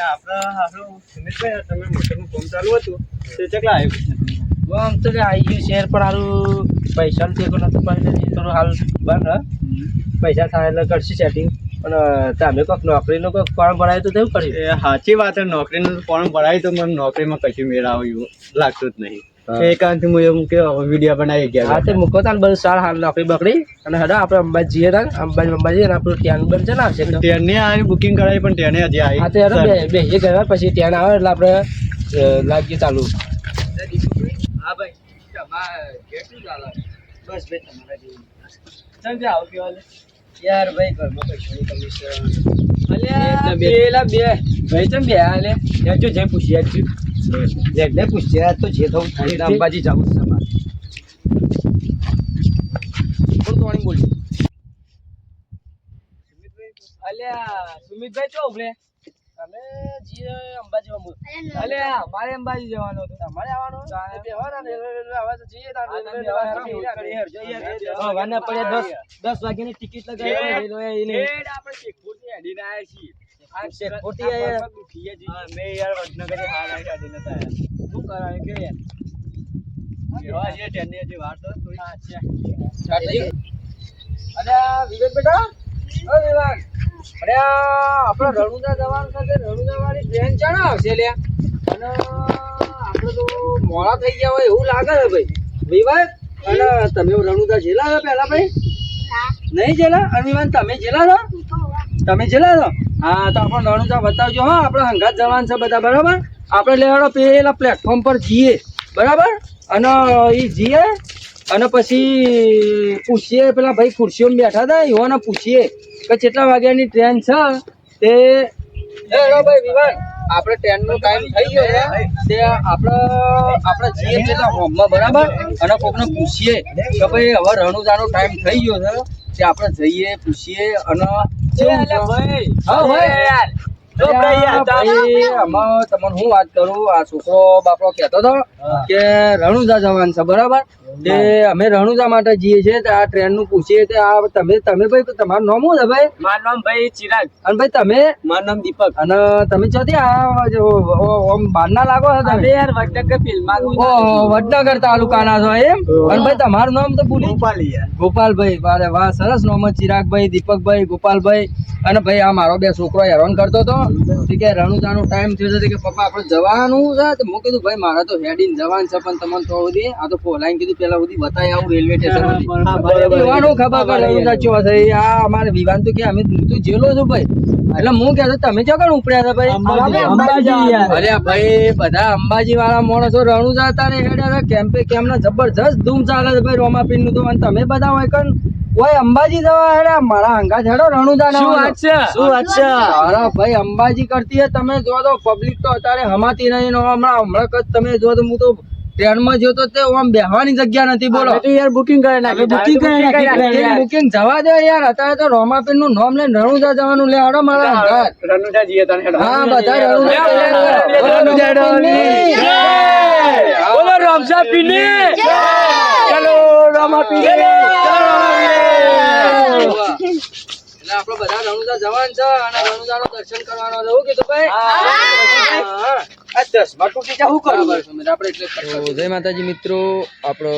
આપણે આપણું સુમિતભાઈ તમે મોટરનું કામ ચાલુ હતું તે ચકલા આવ્યું આમ તો આવી ગયું શેર પણ સારું પૈસા ટેકો નતો પડે થોડું હાલ બંધ પૈસા થાય એટલે કરશે સેટિંગ પણ તમે કોઈક નોકરીનું કોઈક ફોર્મ ભરાય તો તેવું કર્યું એ સાચી વાત છે નોકરીનું ફોર્મ ભરાય તો મને નોકરીમાં કશું મેળ આવ્યું લાગતું જ નહીં એકાંતથી હું એમ કે વિડીયો બનાવી ગયા હા તે મૂકો તાન બધું સાર હાલ નોકરી બકડી અને હેડા આપણે અંબાજી જઈએ તાન અંબાજી અને આપણું ટ્રેન બંધ છે ને આવશે ટ્રેનની આવી બુકિંગ કરાવી પણ ટ્રેને હજી આવી હા તો હેડો બેસીએ ગયા પછી ટ્રેન આવે એટલે આપણે લાગીએ ચાલુ હા ભાઈ કેટલું ચાલે બસ ભાઈ તમારા જેવું ચાલ કે આવ કેવા યાર ભાઈ ઘરમાં પૈસાની કમિશન અલ્યા પેલા બે ભાઈ ચમ બે આલે યાર જો જઈ પૂછી આજ જેને પૂછ્યા તો જે થવું થાય અંબાજી જવું છે મારે બોલ તો બોલ અલ્યા સુમિતભાઈ ચો ઉભલે અમે જે અંબાજી માં અલ્યા મારે અંબાજી જવાનું હતું તમારે આવવાનું બેહવાના ને હવે તો જઈએ તાર વાના પડ્યા 10 વાગ્યાની ટિકિટ લગાવી રેલવે એને આપણે શેખપુરથી હેડીને આયા છીએ આ શેખપુરથી આયા મેં યાર વડનગર હાલ આવી ગાડી નતા શું કરાય કે યાર કેવા છે ટ્રેનની હજી વાર તો થોડી અલ્યા વિવેક બેટા ઓ વિવેક અરે આપણે રણુજા જવાનું છે રણુજા વાળી ટ્રેન ચાણ આવશે લ્યા અને આપણે તો મોડા થઈ ગયા હોય એવું લાગે છે ભાઈ વિવેક અને તમે રણુજા જેલા છો પહેલા ભાઈ નહીં જેલા અને વિવાન તમે જેલા છો તમે જેલા છો હા તો આપણે રણુજા બતાવજો હા આપણે હંગાત જવાનું છે બધા બરાબર આપણે લેવાડો પેલા પ્લેટફોર્મ પર જઈએ બરાબર અને એ જઈએ અને પછી પૂછીએ પેલા ભાઈ ખુરશીઓમાં બેઠા હતા એવાને પૂછીએ કે કેટલા વાગ્યાની ટ્રેન છે તે ભાઈ વિવાન આપણે ટ્રેનનો ટાઈમ થઈ ગયો છે તે આપણે જઈએ પેલા હોમમાં બરાબર અને કોકને પૂછીએ કે ભાઈ હવે રણુજાનો ટાઈમ થઈ ગયો છે તે આપણે જઈએ પૂછીએ અને હા ભાઈ યાર તમને હું વાત કરું આ છોકરો બાપડો કહેતો હતો કે રણુજા જવાનું છે બરાબર તે અમે રણુજા માટે જઈએ છીએ આ ટ્રેન નું પૂછીએ તે આ તમે ભાઈ તમારું નામ શું છે ભાઈ મારું નામ ભાઈ ચિરાગ અને ભાઈ તમે મારું નામ દીપક અને તમે ચોથી બહાર ના લાગો છો તમે યાર વડનગર ફિલ્મમાં વડનગર તાલુકાના છો એમ અને ભાઈ તમારું નામ તો ભૂલી ગોપાલભાઈ વાહ સરસ નામ ચિરાગભાઈ દીપકભાઈ ગોપાલભાઈ અને ભાઈ આ મારો બે છોકરો હેરાન કરતો હતો કે રણુજાનો ટાઈમ થયો છે કે પપ્પા આપણે જવાનું છે તો મેં કીધું ભાઈ મારે તો હેડીને જવાનું છે પણ તમને તો સુધી આ તો ફોલાઈને કીધું પેલા સુધી બતાવી આવું રેલવે સ્ટેશન ખબર પડે રણુજા ચો છે આ અમારે વિવાન તો કે અમે તું જેલો છું ભાઈ એટલે હું કહેતો તમે ચોકણ ઉપડ્યા હતા ભાઈ અરે ભાઈ બધા અંબાજી વાળા માણસો રણુજા હતા ને હેડ્યા કેમ્પે કેમના જબરજસ્ત ધૂમ ચાલે છે ભાઈ રોમાપીર નું તો અને તમે બધા હોય કણ ઓય અંબાજી જવા હેડા મારા હંગા હેડો રણુજા ના શું વાત છે અરે ભાઈ અંબાજી કરતી હે તમે જો તો પબ્લિક તો અત્યારે હમાતી નહીં હમણાં તમે જો તો હું તો ટ્રેન માં જો તો તે આમ બેહવાની જગ્યા નથી બોલો યાર બુકિંગ કરે નાખી બુકિંગ જવા દે યાર અત્યારે તો રોમાપીર નું નામ લઈને રણુજા જવાનું લે હેડો મારા હંગા રણુજા જઈએ તને હા બધા રણુજા બોલો રામસા પીને ચલો રામાપીર એટલે આપણે બધા રણુજા જવાનું છે અને રણુજાનું દર્શન કરવાનું છે એવું કીધું ભાઈ જય માતાજી મિત્રો આપણો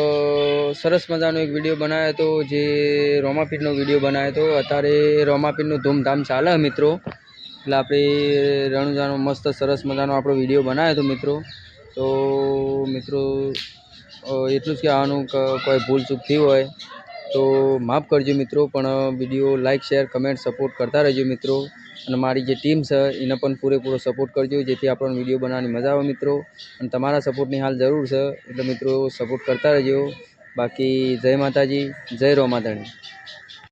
સરસ મજાનો એક વિડીયો બનાવ્યો હતો જે રોમાપીરનો વિડીયો બનાવ્યો હતો અત્યારે રોમાપીરનું ધૂમધામ ચાલે મિત્રો એટલે આપણે રણુજાનો મસ્ત સરસ મજાનો આપણો વિડીયો બનાવ્યો હતો મિત્રો તો મિત્રો એટલું જ કહેવાનું કે કોઈ ભૂલ ચૂક થઈ હોય તો માફ કરજો મિત્રો પણ video like share comment support કરતા રહેજો મિત્રો અને મારી જે ટીમ છે એને પણ પૂરેપૂરો સપોર્ટ કરજો જેથી આપણને વિડીયો બનાવવાની મજા આવે મિત્રો અને તમારા સપોર્ટની હાલ જરૂર છે એટલે મિત્રો સપોર્ટ કરતા રહેજો બાકી જય માતાજી જય રોમાધણી